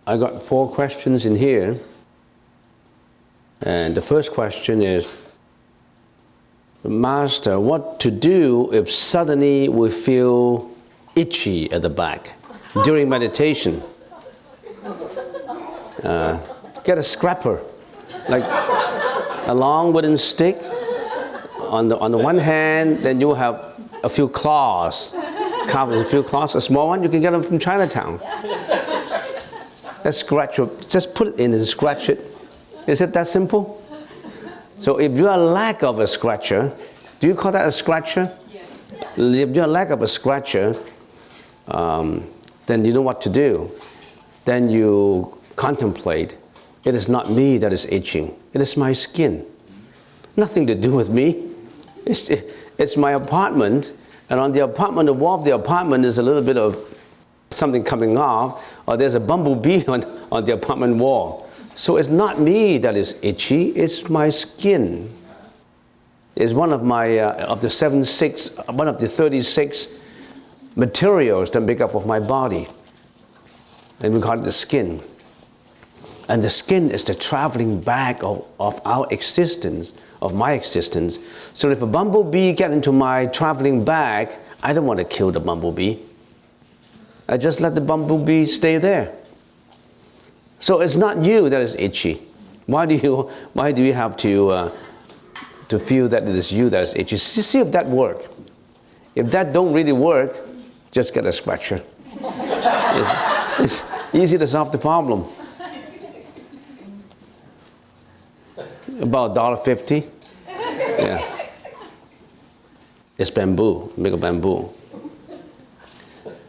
I got 4 questions in here. And the first question is, Master, what to do if suddenly we feel itchy at the back during meditation? Get a scraper, like a long wooden stick. On the one hand, then you have a few claws, carved with a few claws. A small one, you can get them from Chinatown. Let's scratch it. Just put it in and scratch it. Is it that simple? So if you are lack of a scratcher, do you call that a scratcher? Yes. If you are lack of a scratcher, then you know what to do. Then you contemplate, it is not me that is itching, it is my skin. Nothing to do with me. It's my apartment, and on the apartment, the wall of the apartment is a little bit of something coming off, or there's a bumblebee on the apartment wall. So it's not me that is itchy, it's my skin. It's one of my, of the 36 materials that make up of my body. And we call it the skin. And the skin is the traveling bag of our existence, of my existence. So if a bumblebee gets into my traveling bag, I don't want to kill the bumblebee. I just let the bumblebee stay there. So it's not you that is itchy. Why do you have to feel that it is you that is itchy? See if that works. If that don't really work, just get a scratcher. It's easy to solve the problem. About $1.50. Yeah. It's bamboo, make of bamboo.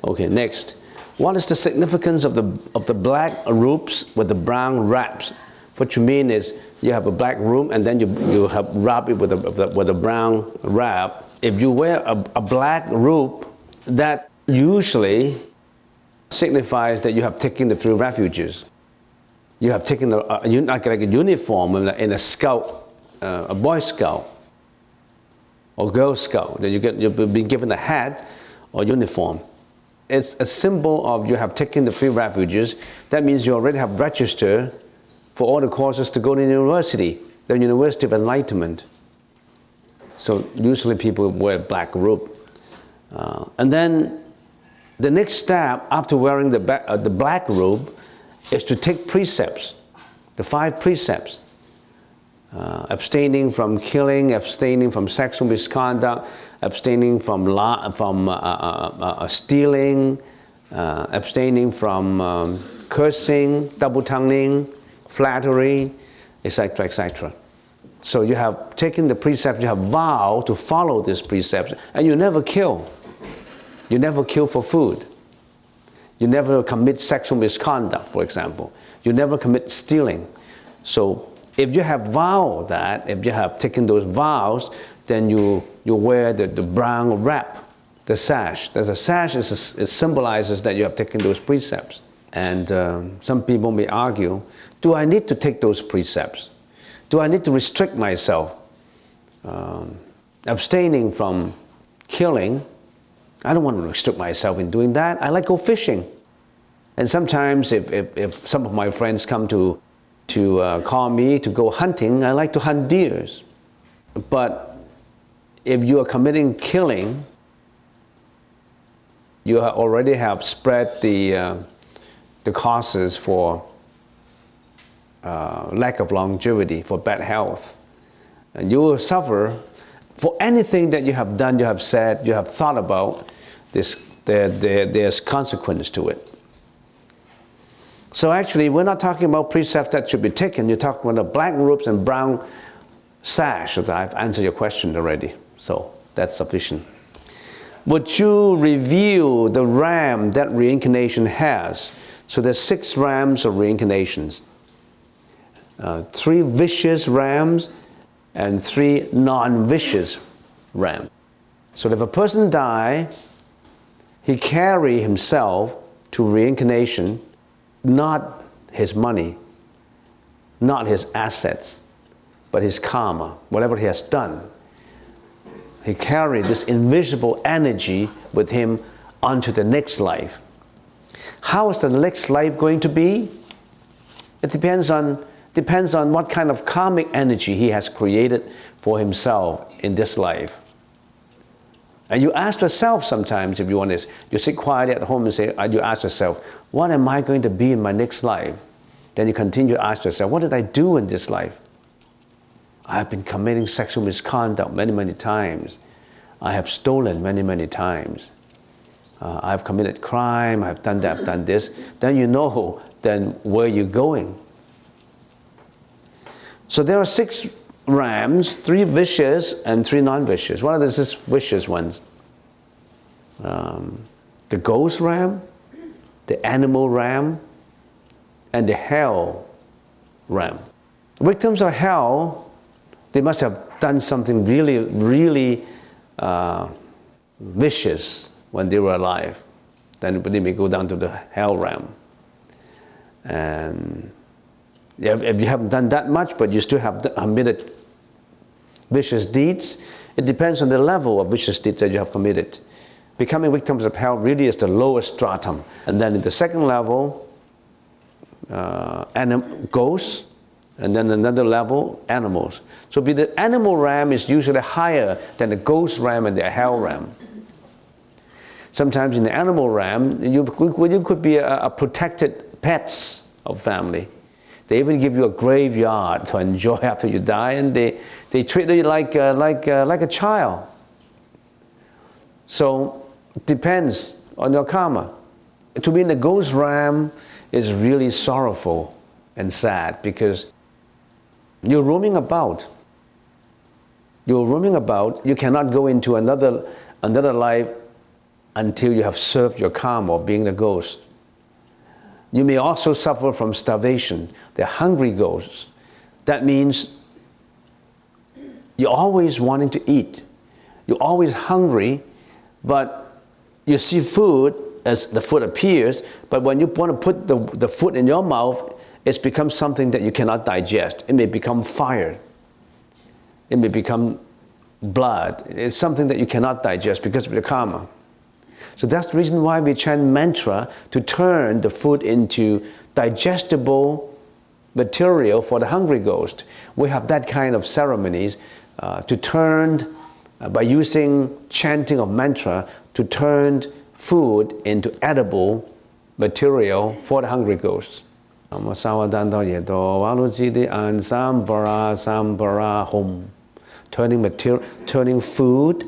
Okay, next. What is the significance of the black robes with the brown wraps? What you mean is you have a black robe and then you have wrap it with a brown wrap. If you wear a black robe, that usually signifies that you have taken the 3 refuges. You have taken like a uniform in a scout, a Boy Scout or Girl Scout. That you've been given a hat or uniform. It's a symbol of you have taken the 3 refuges. That means you already have registered for all the courses to go to university, the University of Enlightenment. So usually people wear black robe. And then the next step after wearing the black robe is to take precepts, the 5 precepts. Abstaining from killing, abstaining from sexual misconduct, abstaining from stealing, abstaining from cursing, double-tonguing, flattery, etc., etc. So you have taken the precepts, you have vowed to follow these precepts, and you never kill. You never kill for food. You never commit sexual misconduct, for example. You never commit stealing. So if you have vowed that, if you have taken those vows, then you wear the brown wrap, the sash. There's a sash, it symbolizes that you have taken those precepts. And some people may argue, do I need to take those precepts? Do I need to restrict myself? Abstaining from killing, I don't want to restrict myself in doing that. I like go fishing. And sometimes if some of my friends come to call me to go hunting, I like to hunt deers. But if you are committing killing, you already have spread the causes for lack of longevity, for bad health. And you will suffer for anything that you have done, you have said, you have thought about. There's consequence to it. So actually, we're not talking about precepts that should be taken. You're talking about the black robes and brown sash. I've answered your question already, so that's sufficient. Would you review the RAM that reincarnation has? So there's 6 RAMs of reincarnations. 3 vicious RAMs and 3 non-vicious RAMs. So if a person dies, he carry himself to reincarnation, not his money, not his assets, but his karma, whatever he has done. He carried this invisible energy with him onto the next life. How is the next life going to be? It depends on what kind of karmic energy he has created for himself in this life. And you ask yourself sometimes, if you want this, you sit quietly at home and say, you ask yourself, what am I going to be in my next life? Then you continue to ask yourself, what did I do in this life? I have been committing sexual misconduct many, many times. I have stolen many, many times. I have committed crime, I have done that, I've done this. Then you know then where you're going. So there are 6 rams, 3 vicious and 3 non-vicious. What are the 6 vicious ones? The ghost ram, the animal ram, and the hell ram. Victims of hell, they must have done something really, really vicious when they were alive. Then they may go down to the hell ram. And if you haven't done that much, but you still have committed vicious deeds, it depends on the level of vicious deeds that you have committed. Becoming victims of hell really is the lowest stratum. And then in the second level, ghosts, and then another level, animals. So the animal ram is usually higher than the ghost ram and the hell ram. Sometimes in the animal ram, you could be a protected pets of family. They even give you a graveyard to enjoy after you die, and they treat you like a child. So it depends on your karma. To be in the ghost ram is really sorrowful and sad because you're roaming about. You're roaming about. You cannot go into another life until you have served your karma of being a ghost. You may also suffer from starvation. They're hungry ghosts. That means you're always wanting to eat. You're always hungry, but you see food as the food appears, but when you want to put the food in your mouth, it's become something that you cannot digest. It may become fire. It may become blood. It's something that you cannot digest because of the karma. So that's the reason why we chant mantra to turn the food into digestible material for the hungry ghost. We have that kind of ceremonies to turn, by using chanting of mantra, to turn food into edible material for the hungry ghosts. Turning food,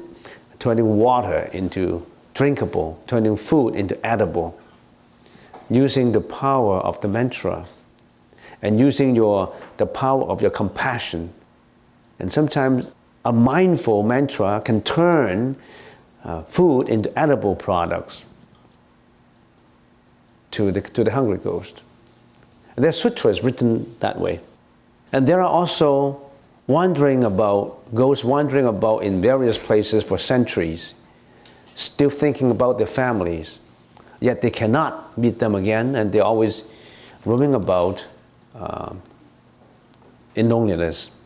turning water into drinkable, turning food into edible, using the power of the mantra and using the power of your compassion. And sometimes a mindful mantra can turn food into edible products to the hungry ghost. And there are sutras written that way. And there are also ghosts wandering about in various places for centuries, still thinking about their families, yet they cannot meet them again, and they're always roaming about in loneliness.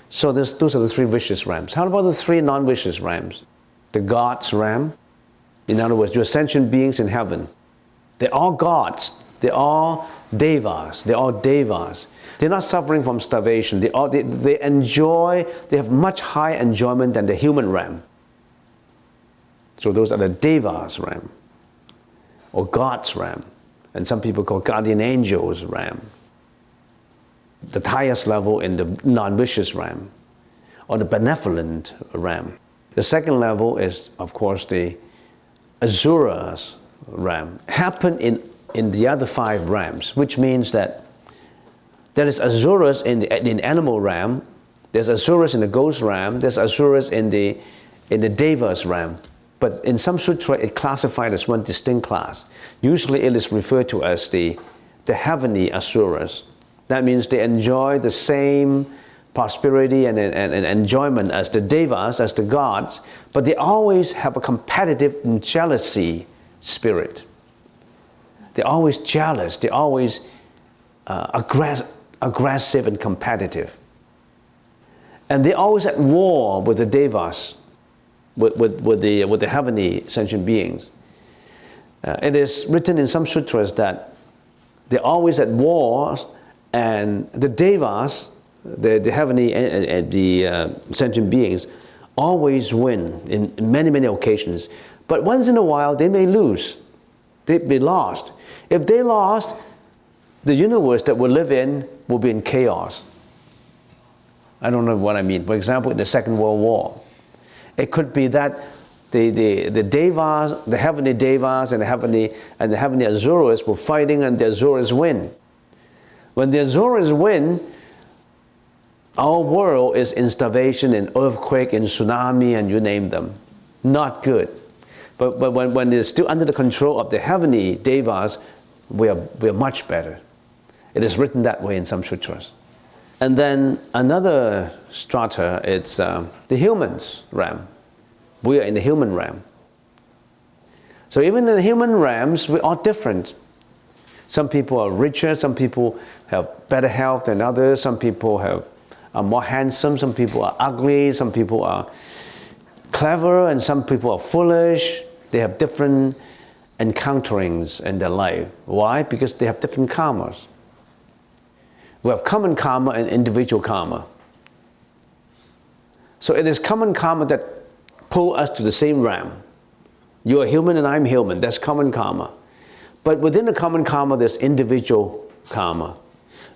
So those are the 3 vicious rams. How about the 3 non-vicious rams? The God's ram, in other words, your sentient beings in heaven. They're all gods. They're all devas. They're all devas. They're not suffering from starvation. They enjoy. They have much higher enjoyment than the human ram. So those are the devas ram, or God's ram, and some people call guardian angels ram. The highest level in the non-vicious ram, or the benevolent ram. The second level is, of course, the Asuras ram. Happen in the other 5 rams, which means that there is Asuras in the animal ram, there's Asuras in the ghost ram, there's Asuras in the devas ram. But in some sutra, it's classified as one distinct class. Usually it is referred to as the heavenly Asuras. That means they enjoy the same prosperity and enjoyment as the devas, as the gods, but they always have a competitive and jealousy spirit. They're always jealous. They're always aggressive and competitive. And they're always at war with the devas, with the heavenly sentient beings. It is written in some sutras that they're always at war, and the devas, the heavenly, the sentient beings, always win in many, many occasions. But once in a while, they may lose. They may be lost. If they lost, the universe that we live in will be in chaos. I don't know what I mean. For example, in the Second World War, it could be that the devas, the heavenly devas and the heavenly asuras were fighting, and the asuras win. When the asuras win, our world is in starvation, in earthquake, in tsunami, and you name them. Not good. But when it's still under the control of the heavenly devas, we are much better. It is written that way in some sutras. And then another strata, it's the humans realm. We are in the human realm. So even in the human realms, we are different. Some people are richer, some people have better health than others, some people are more handsome, some people are ugly, some people are clever, and some people are foolish. They have different encounterings in their life. Why? Because they have different karmas. We have common karma and individual karma. So it is common karma that pull us to the same realm. You are human and I'm human. That's common karma. But within the common karma, there's individual karma.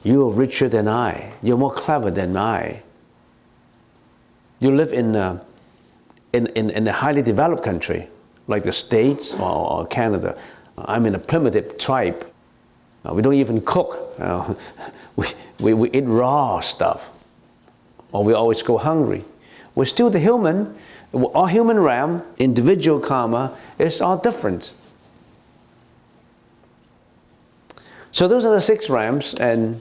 You are richer than I. You're more clever than I. You live in a highly developed country, like the States or Canada. I'm in a primitive tribe. We don't even cook. We eat raw stuff. Or we always go hungry. We're still the human. Our human realm, individual karma, is all different. So those are the 6 realms, and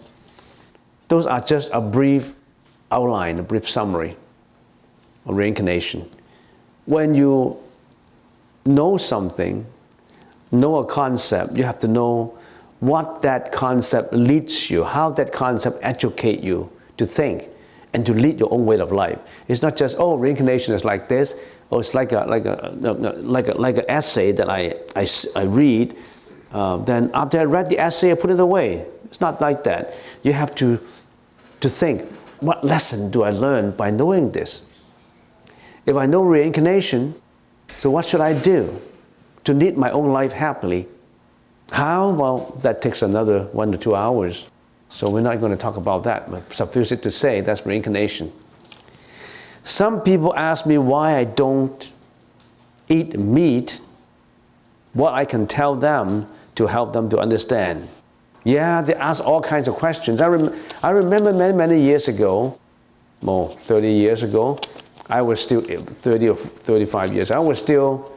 those are just a brief outline, a brief summary of reincarnation. When you know something, know a concept, you have to know what that concept leads you, how that concept educates you to think and to lead your own way of life. It's not just, oh, reincarnation is like this, or it's like an essay that I read. Then after I read the essay, I put it away. It's not like that. You have to think, what lesson do I learn by knowing this? If I know reincarnation, so what should I do to lead my own life happily? How? Well, that takes another 1 to 2 hours. So we're not going to talk about that, but suffice it to say, that's reincarnation. Some people ask me why I don't eat meat, what I can tell them to help them to understand. Yeah, they ask all kinds of questions. I remember many years ago, more 30 years ago, I was still 30 or 35 years, I was still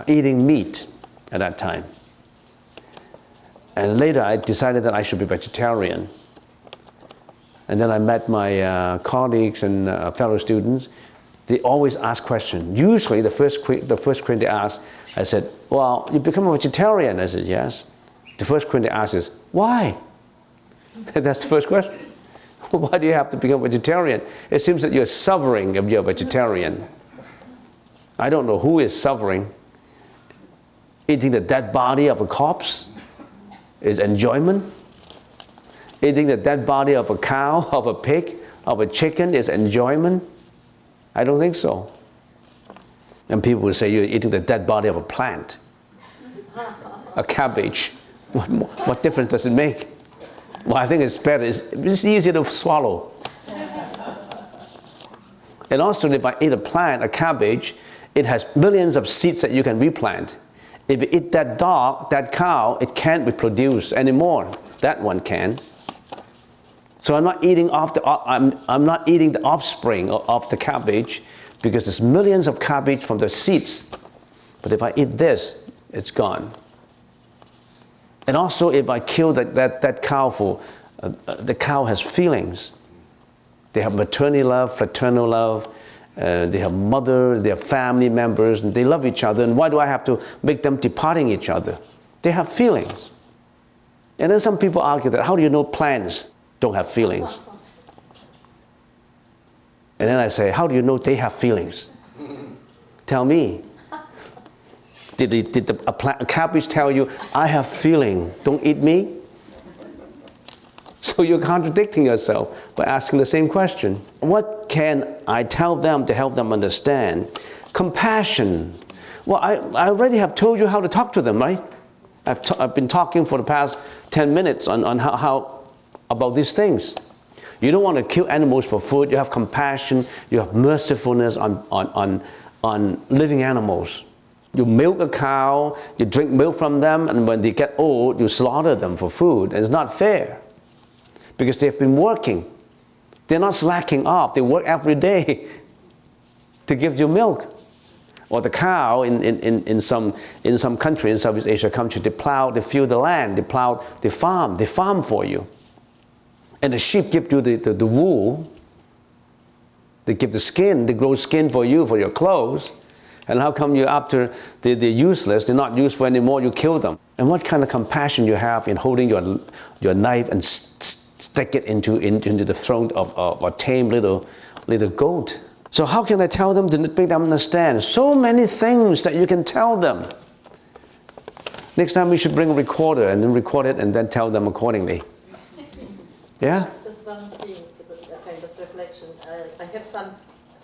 eating meat at that time. And later I decided that I should be vegetarian. And then I met my colleagues and fellow students. They always ask questions. Usually the first question they ask, I said, well, you become a vegetarian? I said, yes. The first question they ask is, why? That's the first question. Why do you have to become a vegetarian? It seems that you're suffering if you're a vegetarian. I don't know who is suffering. Eating the dead body of a corpse is enjoyment. Eating the dead body of a cow, of a pig, of a chicken is enjoyment. I don't think so. And people will say you're eating the dead body of a plant, a cabbage. What difference does it make? Well, I think it's better. It's easier to swallow. And also, if I eat a plant, a cabbage, it has millions of seeds that you can replant. If you eat that dog, that cow, it can't reproduce anymore. That one can. So I'm not eating I'm not eating the offspring of the cabbage, because there's millions of cabbage from the seeds. But if I eat this, it's gone. And also, if I kill that cow the cow has feelings. They have maternal love, fraternal love. They have mother, they have family members, and they love each other. And why do I have to make them departing each other? They have feelings. And then some people argue that, how do you know plants don't have feelings? And then I say, how do you know they have feelings? Tell me. Did a cabbage tell you, I have feeling, don't eat me? So you're contradicting yourself by asking the same question. What can I tell them to help them understand? Compassion. Well, I already have told you how to talk to them, right? I've been talking for the past 10 minutes on how about these things. You don't want to kill animals for food. You have compassion. You have mercifulness on living animals. You milk a cow, you drink milk from them, and when they get old, you slaughter them for food. And it's not fair because they've been working. They're not slacking off. They work every day to give you milk. Or the cow in some country, in Southeast Asia country, they fill the land, they farm for you. And the sheep give you the wool. They give the skin, they grow skin for you, for your clothes. And how come you, after they're useless, they're not useful anymore, you kill them? And what kind of compassion you have in holding your knife and stick it into the throat of a tame little goat? So how can I tell them to make them understand? So many things that you can tell them. Next time we should bring a recorder and then record it and then tell them accordingly. Yeah? Just one thing, a kind of reflection. I have some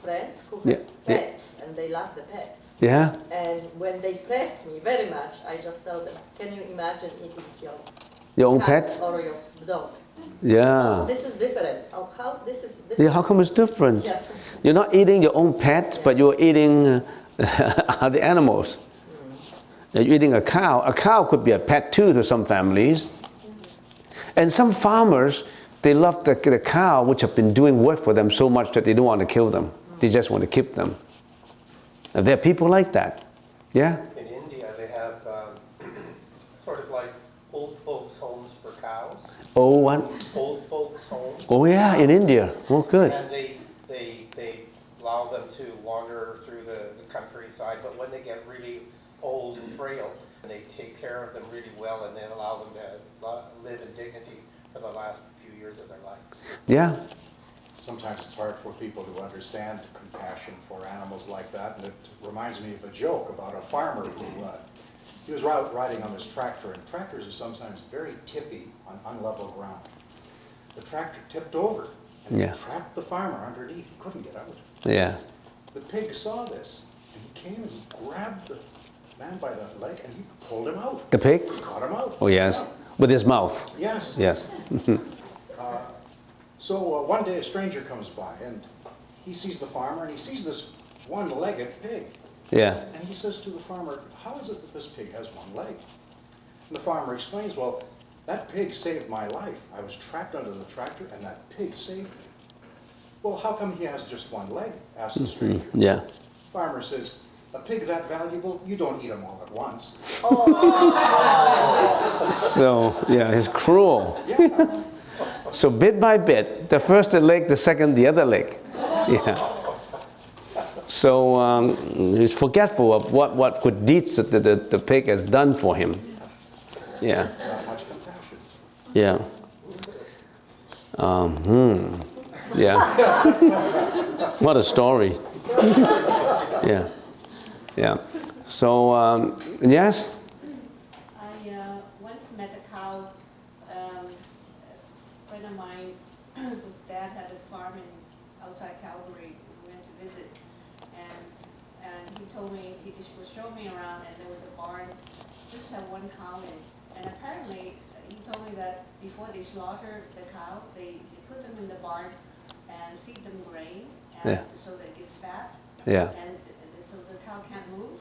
friends who have pets and they love the pets. Yeah? And when they press me very much, I just tell them, can you imagine eating your own cat pet? or your dog? Yeah. Oh, this is different. Oh, how this is different? Yeah, how come it's different? Yeah. You're not eating your own pet, but you're eating the animals. You're eating a cow. A cow could be a pet too to some families. And some farmers, they love the cow, which have been doing work for them so much that they don't want to kill them. They just want to keep them. And there are people like that. Yeah? In India, they have sort of like old folks' homes for cows. Oh, what? Old folks' homes. Oh, yeah, in India. Oh, good. And they allow them to wander through the countryside, but when they get really old and frail, they take care of them really well and then allow them to live in dignity for the last few years of their life. Yeah. Sometimes it's hard for people to understand compassion for animals like that, and it reminds me of a joke about a farmer who he was riding on his tractor, and tractors are sometimes very tippy on unlevel ground. The tractor tipped over and trapped the farmer underneath. He couldn't get out. Yeah. The pig saw this, and he came and grabbed the man by the leg, and he pulled him out. The pig? Got him out. Oh, yes. Yeah. With his mouth. Yes. Yes. So one day a stranger comes by, and he sees the farmer, and he sees this one-legged pig. Yeah. And he says to the farmer, how is it that this pig has one leg? And the farmer explains, well, that pig saved my life. I was trapped under the tractor, and that pig saved me. Well, how come he has just one leg? Asks the stranger. Yeah. Farmer says, a pig that valuable, you don't eat them all at once. So, yeah, he's cruel. Yeah. So bit by bit, the first the leg, the second the other leg. Yeah. So he's forgetful of what good deeds that the pig has done for him. Yeah. Not much compassion. Yeah. Yeah. What a story. Yeah. Yeah. So, yes? I once met a cow. A friend of mine whose dad had a farm outside Calgary. We went to visit, and he told me, he was showing me around, and there was a barn, just had one cow in it. And apparently, he told me that before they slaughter the cow, they put them in the barn and feed them grain, and so that it gets fat. Yeah. And so the cow can't move.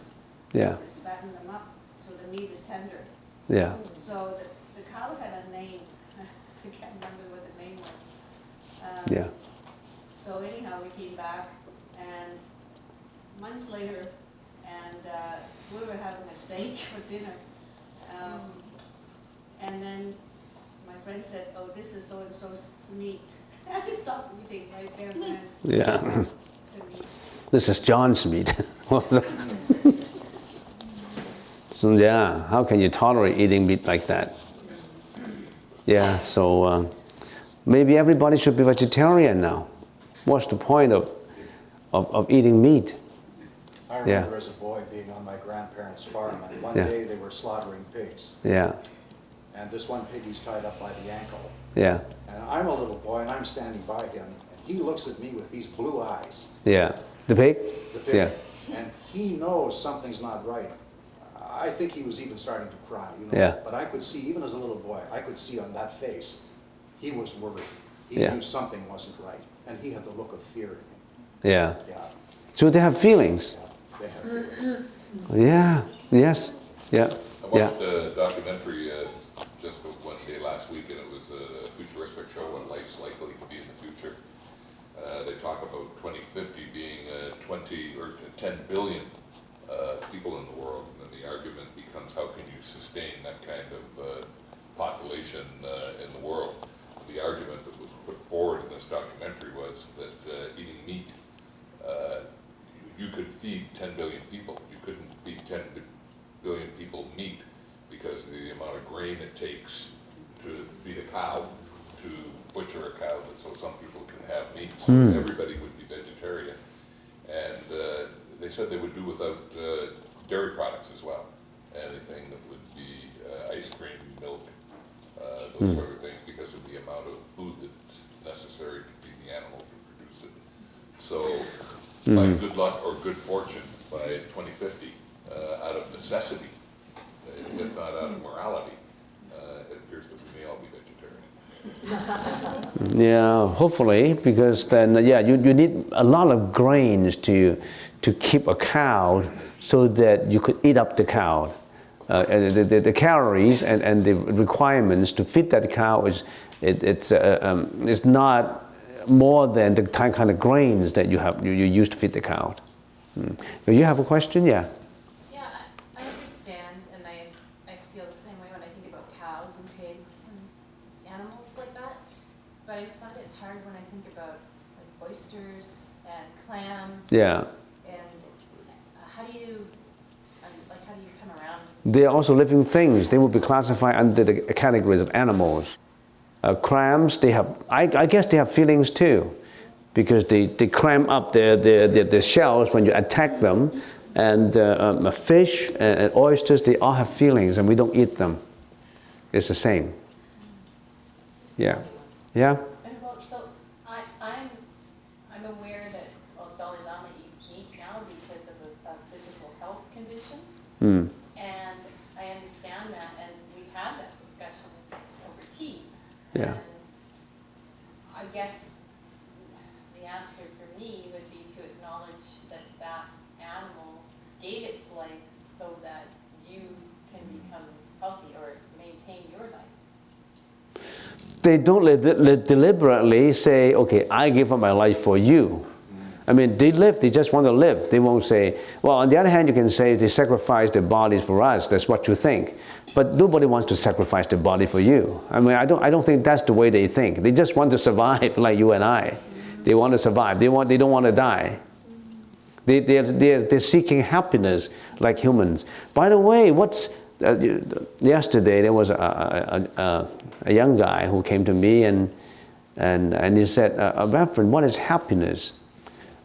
Yeah. So just fatten them up, so the meat is tender. Yeah. So the cow had a name. I can't remember what the name was. Yeah. So anyhow, we came back, and months later, and we were having a steak for dinner. And then my friend said, oh, this is so-and-so's meat. I stopped eating right there and then. Yeah. This is John's meat. So, yeah, how can you tolerate eating meat like that? Yeah, so maybe everybody should be vegetarian now. What's the point of eating meat? I remember as a boy being on my grandparents' farm, and one day they were slaughtering pigs. Yeah. And this one pig, he's tied up by the ankle. Yeah. And I'm a little boy and I'm standing by him, and he looks at me with these blue eyes. Yeah. The pig? The pig. Yeah. And he knows something's not right. I think he was even starting to cry, you know. Yeah. But I could see, even as a little boy, I could see on that face, he was worried. He Yeah. knew something wasn't right. And he had the look of fear in him. Yeah. Yeah. So they have feelings. Yeah. They have feelings. Yeah. Yes. Yeah. I Yeah. watched a documentary just one day last week, and it was a futuristic show on life's likely to be in the future. They talk about 2050 being 20 or 10 billion people in the world, and then the argument becomes how can you sustain that kind of population in the world. The argument that was put forward in this documentary was that eating meat, you could feed 10 billion people. You couldn't feed 10 billion people meat because of the amount of grain it takes to feed a cow, to butcher a cow, so some people can have meat. So everybody would be vegetarian. And they said they would do without dairy products as well. Anything that would be ice cream, milk, those sort of things, because of the amount of food that's necessary to feed the animal to produce it. So by good luck or good fortune, by 2050, out of necessity, if not out of morality, it appears that we may all be vegetarian. Yeah, hopefully, because then, yeah, you need a lot of grains to keep a cow so that you could eat up the cow. The calories and the requirements to feed that cow it's not more than the kind of grains that you use to feed the cow. You have a question? Yeah. Yeah, I understand, and I feel the same way when I think about cows and pigs and animals like that. But I find it's hard when I think about like oysters and clams. Yeah. And how do you come around? They are also living things. They will be classified under the categories of animals. Clams, they have, I guess they have feelings too, because they cram up their shells when you attack them. And fish and oysters, they all have feelings, and we don't eat them. It's the same. Yeah. Yeah? And well, so I'm aware that Dalai Lama eats meat now because of a physical health condition. Mm. And I understand that, and we've had that discussion over tea. Yeah. And I guess the answer for me would be to acknowledge that that animal gave its life so that you can become healthy or maintain your life. They don't deliberately say, okay, I give up my life for you. I mean, they live, they just want to live. They won't say, well, on the other hand, you can say they sacrifice their bodies for us. That's what you think. But nobody wants to sacrifice their body for you. I mean, I don't think that's the way they think. They just want to survive like you and I. They want to survive. They don't want to die. They're seeking happiness like humans. By the way, yesterday there was a young guy who came to me and he said, Reverend, what is happiness?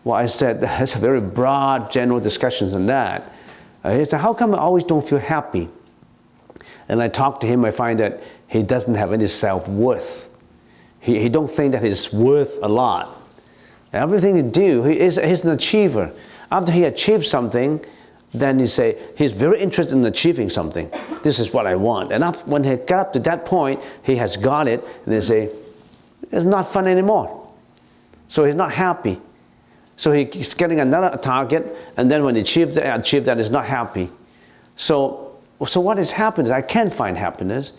Well, I said, that's a very broad, general discussions on that. He said, how come I always don't feel happy? And I talked to him, I find that he doesn't have any self-worth. He don't think that he's worth a lot. Everything he do, he's an achiever. After he achieves something, then he say, he's very interested in achieving something. This is what I want. And when he got up to that point, he has got it, and they say, it's not fun anymore. So he's not happy. So he's getting another target, and then when he achieves that, he's not happy. So what is happiness? I can't find happiness.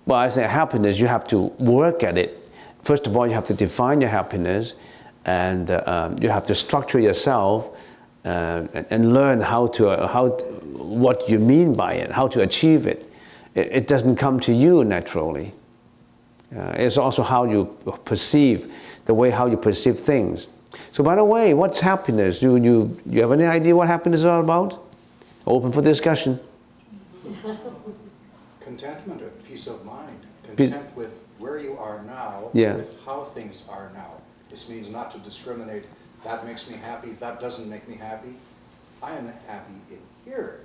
Well, I say happiness, you have to work at it. First of all, you have to define your happiness, and you have to structure yourself and learn what you mean by it, how to achieve it. It doesn't come to you naturally. It's also how you perceive, how you perceive things. So by the way, what's happiness? You have any idea what happiness is all about? Open for discussion. Contentment, or peace of mind. Content with where you are now, Yeah. with how things are now. This means not to discriminate, that makes me happy, that doesn't make me happy. I am happy in here,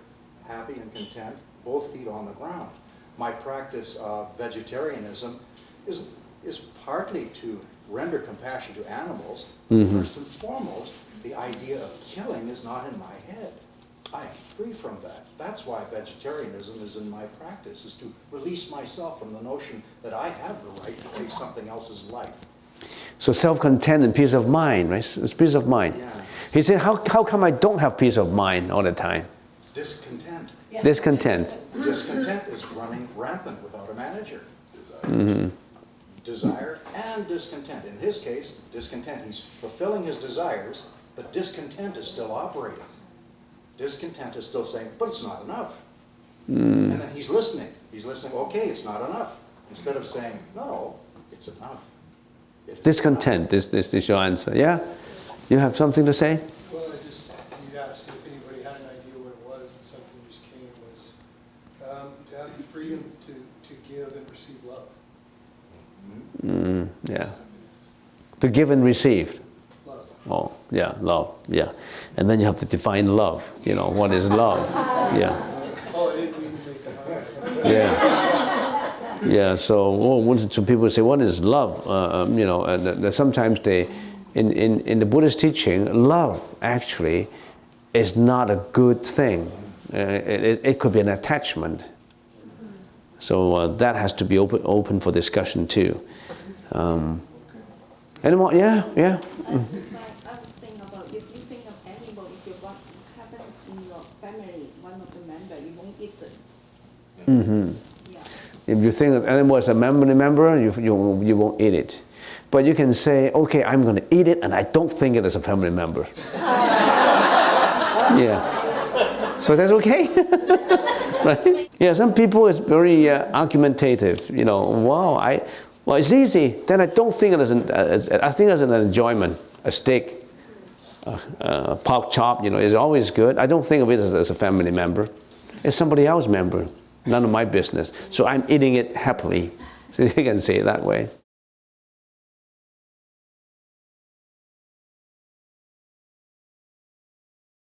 happy and content, both feet on the ground. My practice of vegetarianism is partly to render compassion to animals. First and foremost, the idea of killing is not in my head. I am free from that. That's why vegetarianism is in my practice, is to release myself from the notion that I have the right to take something else's life. So self-content and peace of mind, right? It's peace of mind. Yeah. He said, how come I don't have peace of mind all the time? Discontent. Yeah. Discontent. Discontent is running rampant without a manager. Desire and discontent. In his case, discontent. He's fulfilling his desires, but discontent is still operating. Discontent is still saying, but it's not enough. And then he's listening. He's listening, okay, it's not enough. Instead of saying, no, it's enough. Discontent is your answer. Yeah? You have something to say? Well, you asked if anybody had an idea what it was, and something just came was to have the freedom to give and receive love. Yeah. To give and receive. Love. Oh, yeah, love. Yeah. And then you have to define love. You know, what is love? Yeah. Oh, I didn't mean to make that hard. Yeah. Yeah, so some people say, what is love? You know, and sometimes in the Buddhist teaching, love actually is not a good thing. It could be an attachment. So that has to be open for discussion too. Any more? Yeah, yeah. I would think about, if you think of animal, is what happens in your family, one of the member, you won't eat it. Yeah. If you think of animal as a family member, you won't eat it. But you can say, okay, I'm going to eat it, and I don't think it as a family member. Yeah. So that's okay. Right? Yeah, some people is very argumentative. You know, wow, well, it's easy. Then I don't think it I think it's an enjoyment. A steak, pork chop, you know, is always good. I don't think of it as a family member. It's somebody else's member. None of my business. So I'm eating it happily. So you can say it that way.